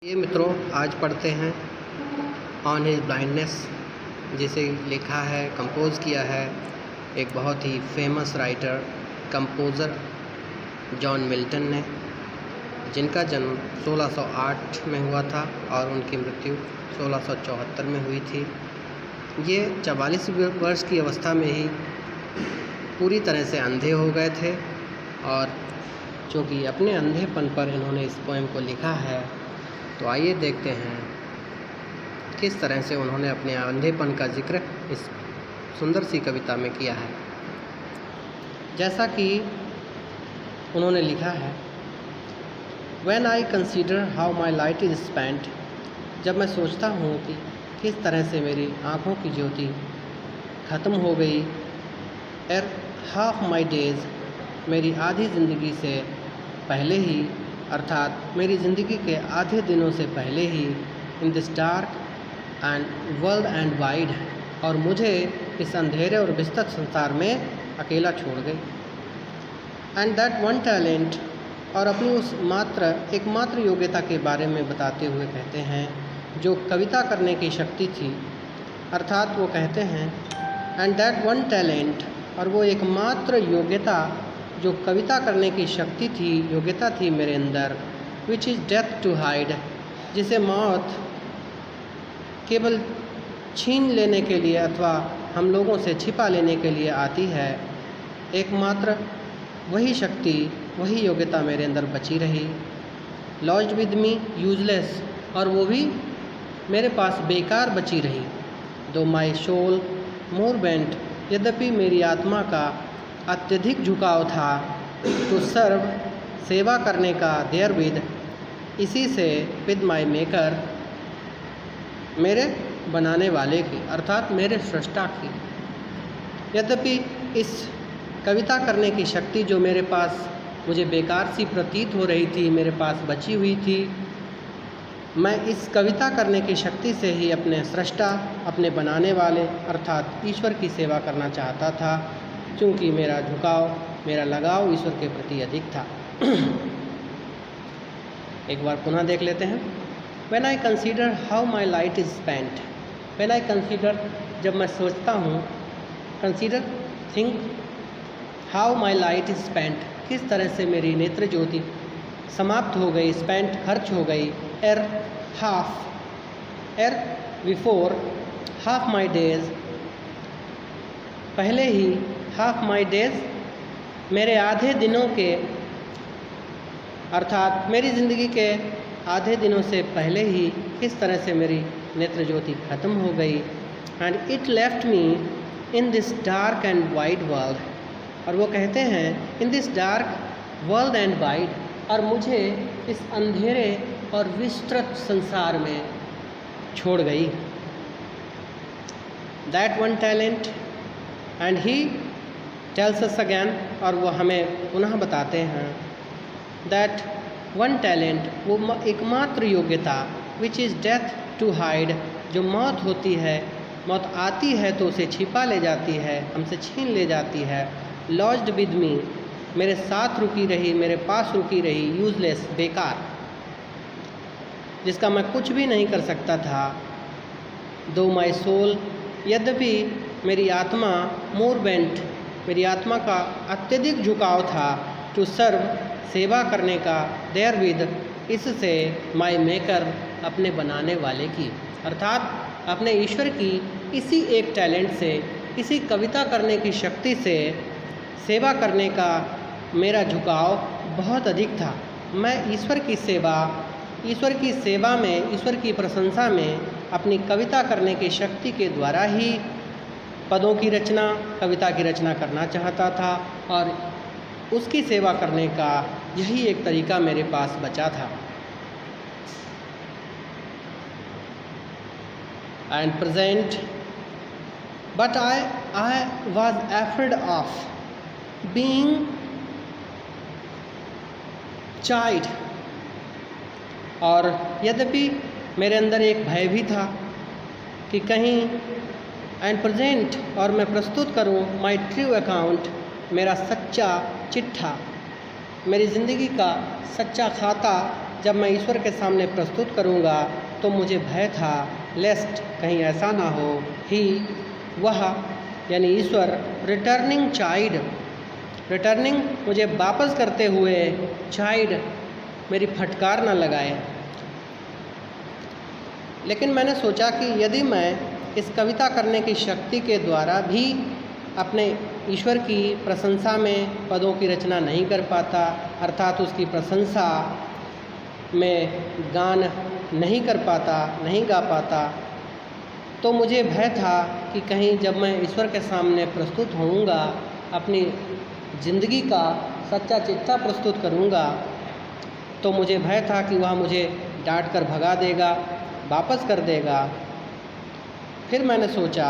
ये मित्रों आज पढ़ते हैं ऑन हिज ब्लाइंडनेस, जिसे लिखा है कंपोज़ किया है एक बहुत ही famous writer composer John Milton ने, जिनका जन्म 1608 में हुआ था और उनकी मृत्यु 1674 में हुई थी। ये 44 वर्ष की अवस्था में ही पूरी तरह से अंधे हो गए थे और चूँकि अपने अंधेपन पर इन्होंने इस पोएम को लिखा है, तो आइए देखते हैं किस तरह से उन्होंने अपने अंधेपन का जिक्र इस सुंदर सी कविता में किया है। जैसा कि उन्होंने लिखा है, When I consider how my light is spent, जब मैं सोचता हूँ कि किस तरह से मेरी आँखों की ज्योति ख़त्म हो गई, half my days, मेरी आधी ज़िंदगी से पहले ही, अर्थात मेरी ज़िंदगी के आधे दिनों से पहले ही, in this dark and world and wide, और मुझे इस अंधेरे और विस्तृत संसार में अकेला छोड़ गई। एंड दैट वन टैलेंट, और अपनी उस एकमात्र योग्यता के बारे में बताते हुए कहते हैं जो कविता करने की शक्ति थी, अर्थात वो कहते हैं एंड दैट वन टैलेंट, और वो एकमात्र योग्यता जो कविता करने की शक्ति थी, योग्यता थी मेरे अंदर, which is death to hide, जिसे मौत केवल छीन लेने के लिए अथवा हम लोगों से छिपा लेने के लिए आती है। एकमात्र वही शक्ति, वही योग्यता मेरे अंदर बची रही। लॉज्ड विद मी यूजलेस, और वो भी मेरे पास बेकार बची रही। दो माई सोल मोर बेंट, यद्यपि मेरी आत्मा का अत्यधिक झुकाव था, टू सर्व, सेवा करने का, देयर विद, इसी से, विद माई मेकर, मेरे बनाने वाले की, अर्थात मेरे सृष्टा की। यद्यपि इस कविता करने की शक्ति जो मेरे पास मुझे बेकार सी प्रतीत हो रही थी, मेरे पास बची हुई थी, मैं इस कविता करने की शक्ति से ही अपने सृष्टा, अपने बनाने वाले अर्थात ईश्वर की सेवा करना चाहता था, क्योंकि मेरा झुकाव, मेरा लगाव ईश्वर के प्रति अधिक था। एक बार पुनः देख लेते हैं। When I consider how my light is spent, when I consider, जब मैं सोचता हूँ, consider, think, how my light is spent, किस तरह से मेरी नेत्र ज्योति समाप्त हो गई, spent, खर्च हो गई, half, before, half my days, पहले ही, half my days, मेरे आधे दिनों के, अर्थात मेरी ज़िंदगी के आधे दिनों से पहले ही किस तरह से मेरी नेत्र ज्योति ख़त्म हो गई। And it left me in this dark and wide world, और वो कहते हैं इन this dark world and wide, और मुझे इस अंधेरे और विस्तृत संसार में छोड़ गई। That one talent, and he tells us again, और वो हमें पुनः बताते हैं दैट वन टैलेंट, वो एकमात्र योग्यता, which is death to hide, जो मौत होती है, मौत आती है तो उसे छिपा ले जाती है, हमसे छीन ले जाती है। लॉज्ड विद मी, मेरे साथ रुकी रही, मेरे पास रुकी रही, यूजलेस, बेकार, जिसका मैं कुछ भी नहीं कर सकता था। दो माई सोल, यद्यपि मेरी आत्मा, मोर बेंट, मेरी आत्मा का अत्यधिक झुकाव था, टू सर्व, सेवा करने का, देयर विद, इससे, माई मेकर, अपने बनाने वाले की, अर्थात अपने ईश्वर की इसी एक टैलेंट से, इसी कविता करने की शक्ति से सेवा करने का मेरा झुकाव बहुत अधिक था। मैं ईश्वर की सेवा में, ईश्वर की प्रशंसा में अपनी कविता करने की शक्ति के द्वारा ही पदों की रचना, कविता की रचना करना चाहता था, और उसकी सेवा करने का यही एक तरीका मेरे पास बचा था। And present, but I was afraid of being child, और यद्यपि मेरे अंदर एक भय भी था कि कहीं, एंड प्रेजेंट, और मैं प्रस्तुत करूं माई ट्रू अकाउंट, मेरा सच्चा चिट्ठा, मेरी ज़िंदगी का सच्चा खाता जब मैं ईश्वर के सामने प्रस्तुत करूँगा तो मुझे भय था लेस्ट कहीं ऐसा ना हो ही वह यानी ईश्वर रिटर्निंग मुझे वापस करते हुए चाइड मेरी फटकार ना लगाए। लेकिन मैंने सोचा कि यदि मैं इस कविता करने की शक्ति के द्वारा भी अपने ईश्वर की प्रशंसा में पदों की रचना नहीं कर पाता, अर्थात उसकी प्रशंसा में गान नहीं कर पाता, नहीं गा पाता, तो मुझे भय था कि कहीं जब मैं ईश्वर के सामने प्रस्तुत होऊंगा, अपनी ज़िंदगी का सच्चा चिट्ठा प्रस्तुत करूंगा, तो मुझे भय था कि वह मुझे डांट कर भगा देगा, वापस कर देगा। फिर मैंने सोचा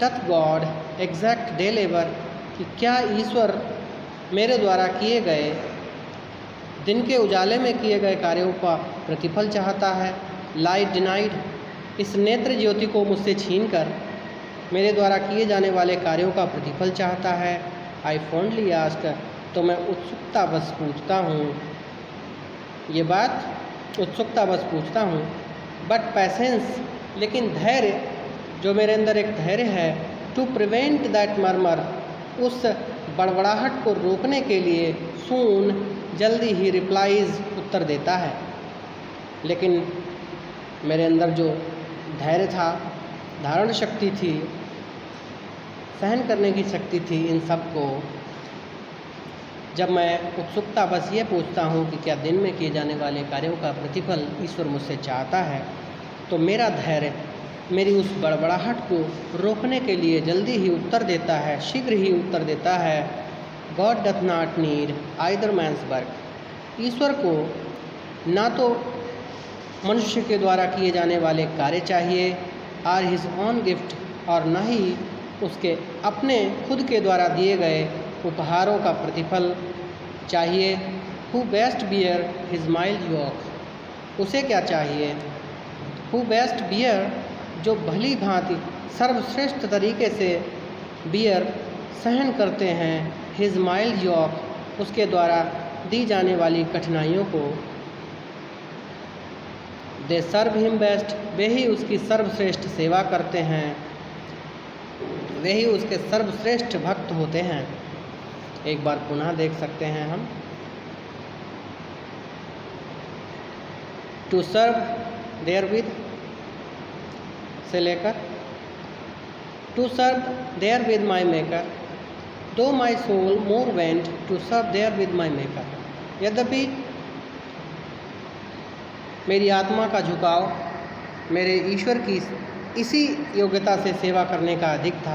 doth God exact day labour कि क्या ईश्वर मेरे द्वारा किए गए दिन के उजाले में किए गए कार्यों का प्रतिफल चाहता है। लाइट डिनाइड इस नेत्र ज्योति को मुझसे छीनकर मेरे द्वारा किए जाने वाले कार्यों का प्रतिफल चाहता है। आई फॉन्डली आस्क तो मैं उत्सुकता बस पूछता हूँ, ये बात उत्सुकता बस पूछता हूँ। बट पैसेंस लेकिन धैर्य, जो मेरे अंदर एक धैर्य है, टू प्रिवेंट दैट मर्मर उस बड़बड़ाहट को रोकने के लिए सून जल्दी ही रिप्लाइज उत्तर देता है। लेकिन मेरे अंदर जो धैर्य था, धारण शक्ति थी, सहन करने की शक्ति थी, इन सब को जब मैं उत्सुकता बस ये पूछता हूँ कि क्या दिन में किए जाने वाले कार्यों का प्रतिफल ईश्वर मुझसे चाहता है, तो मेरा धैर्य मेरी उस बड़बड़ाहट को रोकने के लिए जल्दी ही उत्तर देता है, शीघ्र ही उत्तर देता है। God doth not need either man's work ईश्वर को ना तो मनुष्य के द्वारा किए जाने वाले कार्य चाहिए, आर हिज ऑन गिफ्ट, और न ही उसके अपने खुद के द्वारा दिए गए उपहारों का प्रतिफल चाहिए। Who best bear his mild yoke उसे क्या चाहिए? हु बेस्ट बियर जो भली भांति सर्वश्रेष्ठ तरीके से बियर सहन करते हैं, हिज माइल्ड योक उसके द्वारा दी जाने वाली कठिनाइयों को। दे सर्व हिम बेस्ट वे ही उसकी सर्वश्रेष्ठ सेवा करते हैं, वे ही उसके सर्वश्रेष्ठ भक्त होते हैं। एक बार पुनः देख सकते हैं हम। टू सर्व देयर विद से लेकर to serve therewith my maker though my soul more bent to serve therewith my maker. यद्यपि मेरी आत्मा का झुकाव मेरे ईश्वर की इसी योग्यता से सेवा करने का अधिक था,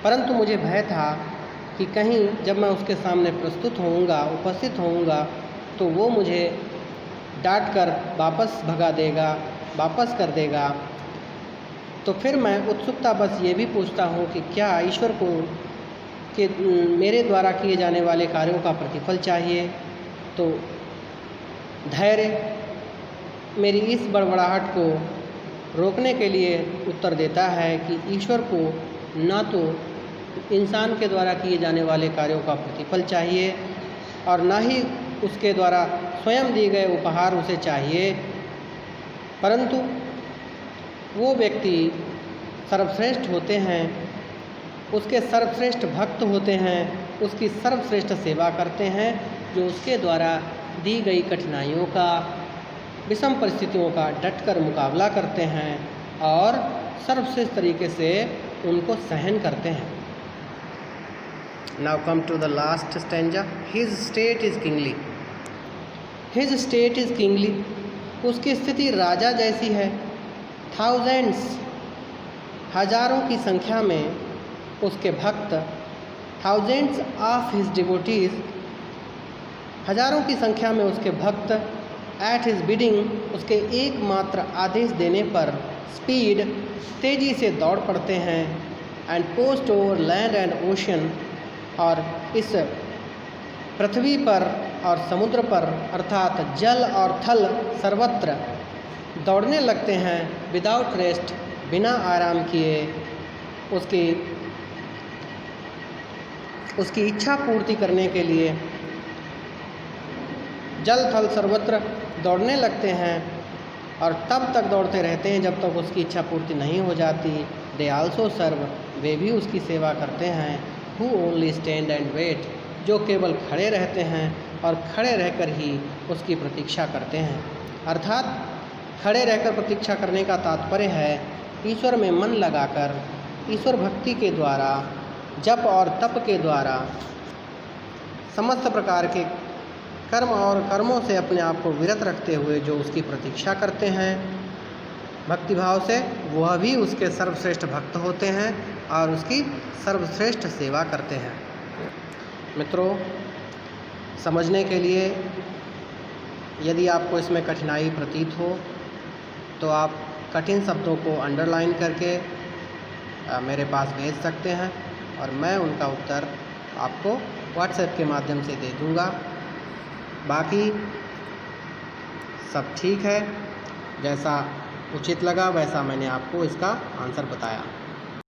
परंतु मुझे भय था कि कहीं जब मैं उसके सामने प्रस्तुत होऊंगा, उपस्थित होऊंगा, तो वो मुझे डांट कर वापस भगा देगा, वापस कर देगा। तो फिर मैं उत्सुकता बस ये भी पूछता हूँ कि क्या ईश्वर को कि मेरे द्वारा किए जाने वाले कार्यों का प्रतिफल चाहिए? तो धैर्य मेरी इस बड़बड़ाहट को रोकने के लिए उत्तर देता है कि ईश्वर को ना तो इंसान के द्वारा किए जाने वाले कार्यों का प्रतिफल चाहिए और ना ही उसके द्वारा स्वयं दिए गए उपहार उसे चाहिए, परंतु वो व्यक्ति सर्वश्रेष्ठ होते हैं, उसके सर्वश्रेष्ठ भक्त होते हैं, उसकी सर्वश्रेष्ठ सेवा करते हैं, जो उसके द्वारा दी गई कठिनाइयों का, विषम परिस्थितियों का डटकर मुकाबला करते हैं और सर्वश्रेष्ठ तरीके से उनको सहन करते हैं। Now come to the last stanza. His state is kingly. His state is kingly उसकी स्थिति राजा जैसी है। थाउजेंड्स हजारों की संख्या में उसके भक्त, थाउजेंड्स ऑफ हिज डिवोटीज हजारों की संख्या में उसके भक्त, एट हिज बिडिंग उसके एकमात्र आदेश देने पर स्पीड तेजी से दौड़ पड़ते हैं, and post over land and ocean और इस पृथ्वी पर और समुद्र पर अर्थात जल और थल सर्वत्र दौड़ने लगते हैं, विदाउट रेस्ट बिना आराम किए उसकी इच्छा पूर्ति करने के लिए। जल थल सर्वत्र दौड़ने लगते हैं और तब तक दौड़ते रहते हैं जब तक उसकी इच्छा पूर्ति नहीं हो जाती। दे आल्सो सर्व, वे भी उसकी सेवा करते हैं। Who only stand and wait, जो केवल खड़े रहते हैं और खड़े रहकर ही उसकी प्रतीक्षा करते हैं। अर्थात खड़े रहकर प्रतीक्षा करने का तात्पर्य है ईश्वर में मन लगाकर, ईश्वर भक्ति के द्वारा, जप और तप के द्वारा समस्त प्रकार के कर्म और कर्मों से अपने आप को विरत रखते हुए जो उसकी प्रतीक्षा करते हैं भक्तिभाव से, वह भी उसके सर्वश्रेष्ठ भक्त होते हैं और उसकी सर्वश्रेष्ठ सेवा करते हैं। मित्रों, समझने के लिए यदि आपको इसमें कठिनाई प्रतीत हो तो आप कठिन शब्दों को अंडरलाइन करके मेरे पास भेज सकते हैं और मैं उनका उत्तर आपको व्हाट्सएप के माध्यम से दे दूँगा। बाकी सब ठीक है, जैसा उचित लगा वैसा मैंने आपको इसका आंसर बताया।